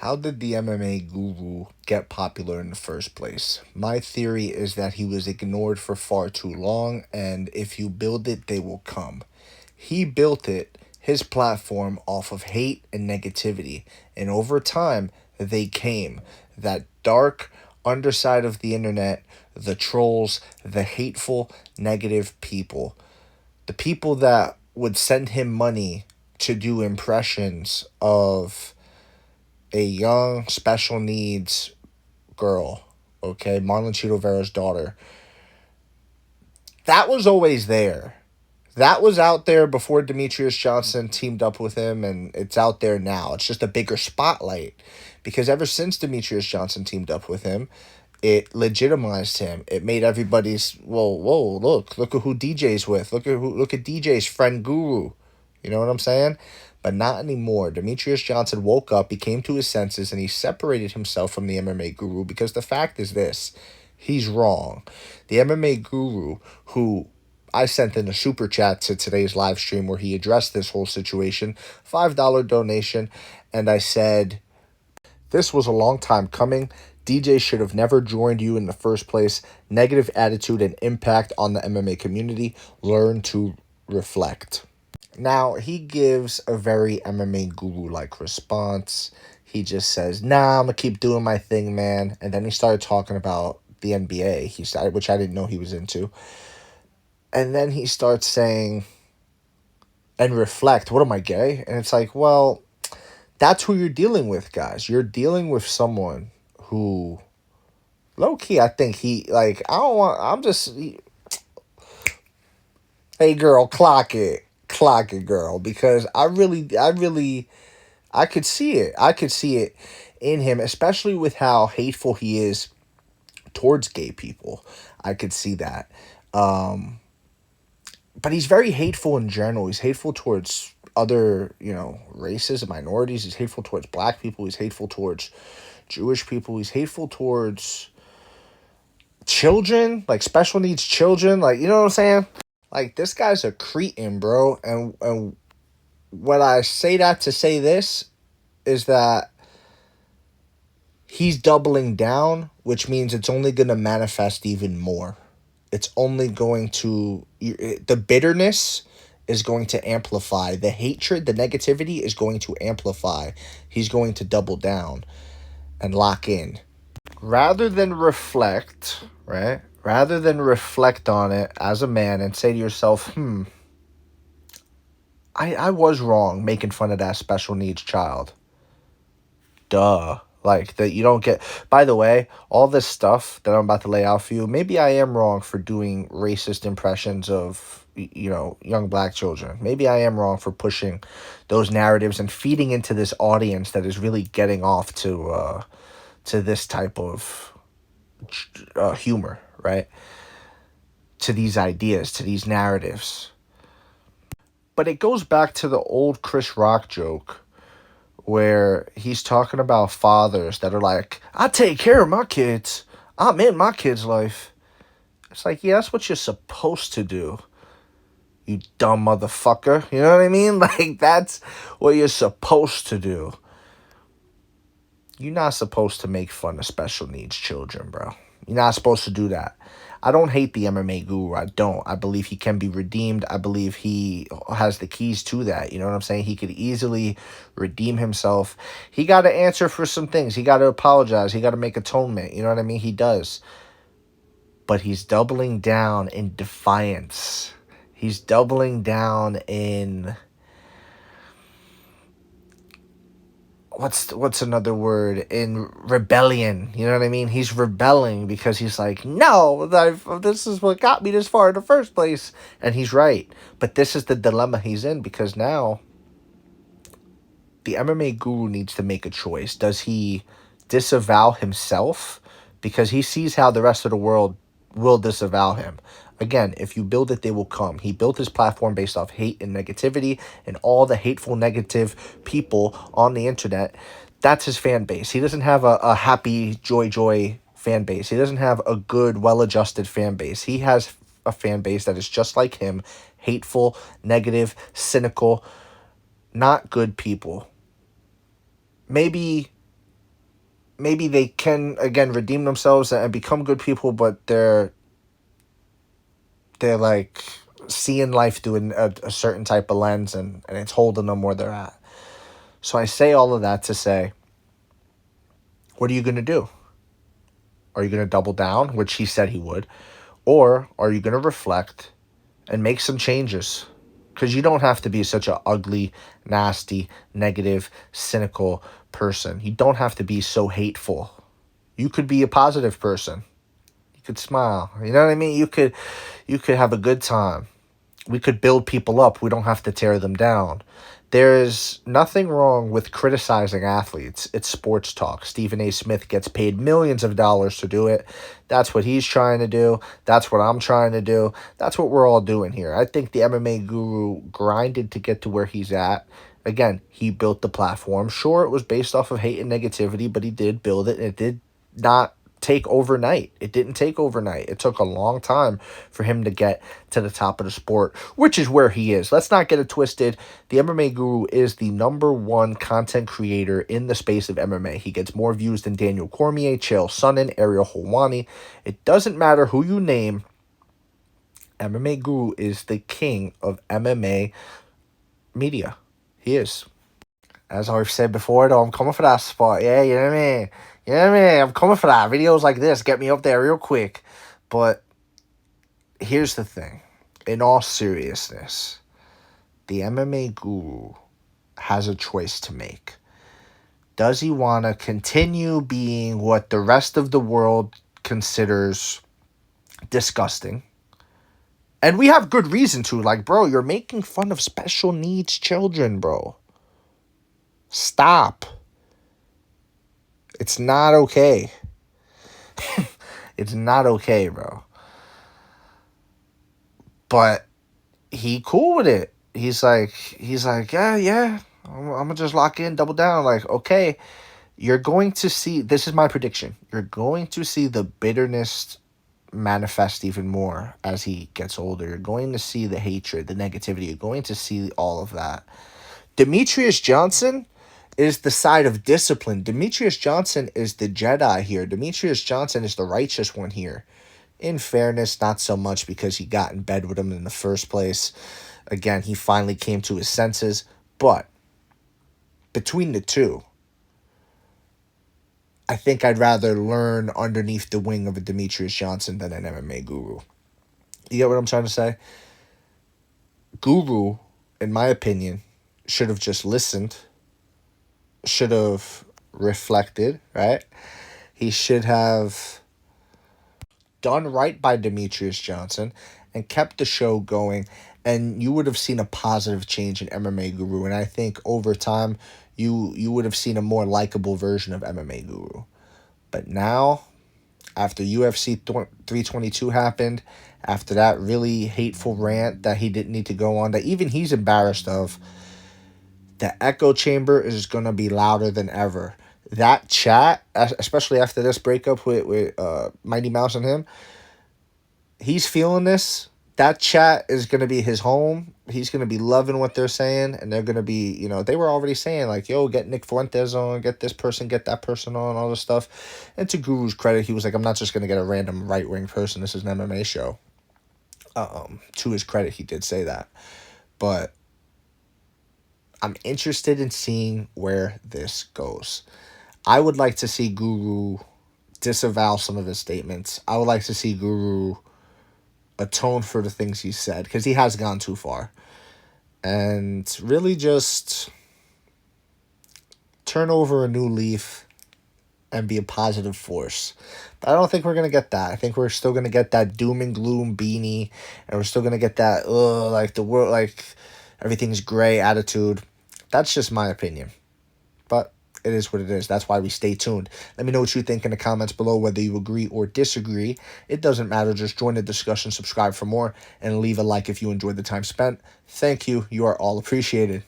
How did the MMA Guru get popular in the first place? My theory is that he was ignored for far too long, and if you build it, they will come. He built it, his platform, off of hate and negativity, and over time, they came. That dark underside of the internet, the trolls, the hateful, negative people. The people that would send him money to do impressions of a young special needs girl, okay, Marlon Cheeto Vera's daughter. That was always there. That was out there before Demetrius Johnson teamed up with him, and it's out there now. It's just a bigger spotlight because ever since Demetrius Johnson teamed up with him, it legitimized him. It made everybody's whoa, look at who DJ's with. Look at DJ's friend Guru. You know what I'm saying? But not anymore. Demetrius Johnson woke up, he came to his senses, and he separated himself from the MMA Guru because the fact is this: he's wrong. The MMA Guru, who I sent in a super chat to today's live stream where he addressed this whole situation, $5 donation, and I said, this was a long time coming. DJ should have never joined you in the first place. Negative attitude and impact on the MMA community. Learn to reflect. Now, he gives a very MMA Guru-like response. He just says, nah, I'm going to keep doing my thing, man. And then he started talking about the NBA, which I didn't know he was into. And then he starts saying, and reflect, what am I, gay? And it's like, well, that's who you're dealing with, guys. You're dealing with someone who, low-key, I think hey, girl, clock it. Clock it, girl. Because I could see it. I could see it in him, especially with how hateful he is towards gay people. I could see that. But he's very hateful in general. He's hateful towards other, races and minorities. He's hateful towards black people. He's hateful towards Jewish people. He's hateful towards children, like special needs children. Like, you know what I'm saying? Like, this guy's a cretin, bro. And when I say that to say this is that he's doubling down, which means it's only going to manifest even more. It's only going to, the bitterness is going to amplify. The hatred, the negativity is going to amplify. He's going to double down and lock in. Rather than reflect, right? Rather than reflect on it as a man and say to yourself, I was wrong making fun of that special needs child. Duh. Like, that you don't get. By the way, all this stuff that I'm about to lay out for you, maybe I am wrong for doing racist impressions of, young black children. Maybe I am wrong for pushing those narratives and feeding into this audience that is really getting off to this type of humor, right? To these ideas, to these narratives. But it goes back to the old Chris Rock joke where he's talking about fathers that are like, I take care of my kids. I'm in my kid's life. It's like, yeah, that's what you're supposed to do, you dumb motherfucker. You know what I mean? Like, that's what you're supposed to do. You're not supposed to make fun of special needs children, bro. You're not supposed to do that. I don't hate the MMA Guru. I don't. I believe he can be redeemed. I believe he has the keys to that. You know what I'm saying? He could easily redeem himself. He got to answer for some things. He got to apologize. He got to make atonement. You know what I mean? He does. But he's doubling down in defiance. He's doubling down in... What's another word? In rebellion. You know what I mean? He's rebelling because he's like, no, this is what got me this far in the first place. And he's right. But this is the dilemma he's in because now the MMA Guru needs to make a choice. Does he disavow himself? Because he sees how the rest of the world will disavow him. Again, if you build it, they will come. He built his platform based off hate and negativity and all the hateful, negative people on the internet. That's his fan base. He doesn't have a happy, joy fan base. He doesn't have a good, well-adjusted fan base. He has a fan base that is just like him, hateful, negative, cynical, not good people. Maybe maybe they can, again, redeem themselves and become good people, but they're like seeing life through a certain type of lens, and it's holding them where they're at. So I say all of that to say, what are you going to do? Are you going to double down, which he said he would? Or are you going to reflect and make some changes? Because you don't have to be such an ugly, nasty, negative, cynical person. You don't have to be so hateful. You could be a positive person. You could smile. You know what I mean? You could have a good time. We could build people up. We don't have to tear them down. There's nothing wrong with criticizing athletes. It's sports talk. Stephen A. Smith gets paid millions of dollars to do it. That's what he's trying to do. That's what I'm trying to do. That's what we're all doing here. I think the MMA Guru grinded to get to where he's at. Again, he built the platform. Sure, it was based off of hate and negativity, but he did build it, and it did not take overnight. It didn't take overnight. It took a long time for him to get to the top of the sport, which is where he is. Let's not get it twisted. The MMA Guru is the #1 content creator in the space of MMA. He gets more views than Daniel Cormier, Chael Sonnen, Ariel Helwani. It doesn't matter who you name. MMA Guru is the king of MMA media. He is. As I've said before, though, I'm coming for that spot. Yeah, you know what I mean? You know what I mean? I'm coming for that. Videos like this get me up there real quick. But here's the thing. In all seriousness, the MMA Guru has a choice to make. Does he want to continue being what the rest of the world considers disgusting? And we have good reason to. Like, bro, you're making fun of special needs children, bro. Stop. It's not okay. It's not okay, bro. But he cool with it. He's like, yeah. I'm gonna just lock in, double down. Like, okay, you're going to see. This is my prediction. You're going to see the bitterness manifest even more as he gets older. You're going to see the hatred, the negativity. You're going to see all of that. Demetrius Johnson is the side of discipline. Demetrius Johnson is the Jedi here. Demetrius Johnson is the righteous one here. In fairness, not so much because he got in bed with him in the first place. Again, he finally came to his senses. But between the two, I think I'd rather learn underneath the wing of a Demetrius Johnson than an MMA Guru. You get what I'm trying to say? Guru, in my opinion, should have just listened, should have reflected, right? He should have done right by Demetrius Johnson and kept the show going, and you would have seen a positive change in MMA Guru. And I think over time, you would have seen a more likable version of MMA Guru. But now, after UFC 322 happened, after that really hateful rant that he didn't need to go on, that even he's embarrassed of, the echo chamber is going to be louder than ever. That chat, especially after this breakup with Mighty Mouse and him, he's feeling this. That chat is going to be his home. He's going to be loving what they're saying, and they're going to be, they were already saying, like, yo, get Nick Fuentes on, get this person, get that person on, all this stuff. And to Guru's credit, he was like, I'm not just going to get a random right-wing person. This is an MMA show. To his credit, he did say that. But I'm interested in seeing where this goes. I would like to see Guru disavow some of his statements. I would like to see Guru atone for the things he said, because he has gone too far. And really just turn over a new leaf and be a positive force. But I don't think we're going to get that. I think we're still going to get that doom and gloom beanie, and we're still going to get that, like the world, like everything's gray attitude. That's just my opinion. But it is what it is. That's why we stay tuned. Let me know what you think in the comments below, whether you agree or disagree. It doesn't matter. Just join the discussion, subscribe for more, and leave a like if you enjoyed the time spent. Thank you. You are all appreciated.